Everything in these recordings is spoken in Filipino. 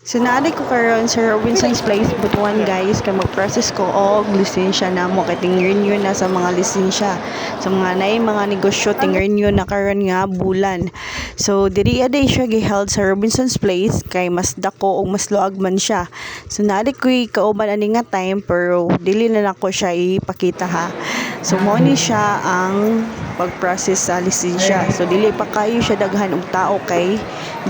So naari ko karon sa Robinson's Place Butuan guys kay mag-process ko og lisensya namo kay ting-renew na sa mga lisensya. Sa mga nay mga negosyo ting-renew na karon nga bulan. So diri aday siya gi-held sa Robinson's Place kay mas dako og mas luag man siya. So naari ko kauban ani nga time pero dili na nako siya ipakita ha. So mo ni siya ang pag-process sa lisensya. So dili pa kayo siya daghan og tao kay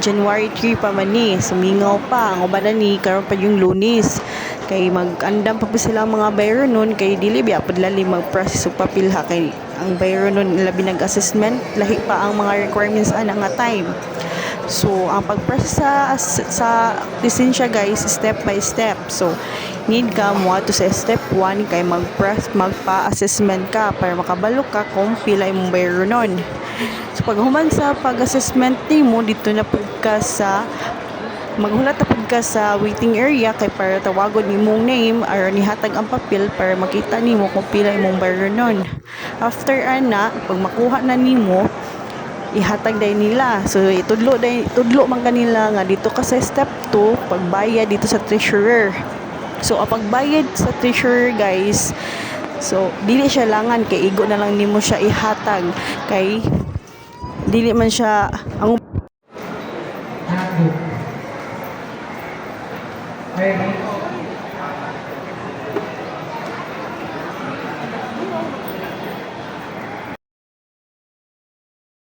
January 3 pa man ni. Sumingaw pa ang uban ni karon pa yung Lunes. Kay mag-andam pa sila mga bayro nun kay dili biya padlali mag-process og papel ha kay ang bayro nun labi nag-assessment lahi pa ang mga requirements ana nga time. So, ang pag-process sa lisensya guys, step by step. So, need ka mo ato sa step 1 kay magpa-assessment ka para makabalo ka kung pila imong bayro nun. So, pag human sa pag-assessment nimo dito na pud ka sa maghulat na pud ka sa waiting area kay para tawagon nimong name or nihatag ang papel para makita nimo kung pila imong bayro nun. After ana, pag makuha na nimo, ihatag day nila. So tudlo man kanila nga dito ka sa step 2 pagbayad dito sa treasurer. So ang pagbayad sa treasurer guys, so dili siya langan kay igo na lang nimo siya ihatag kay dili man siya ang Okay.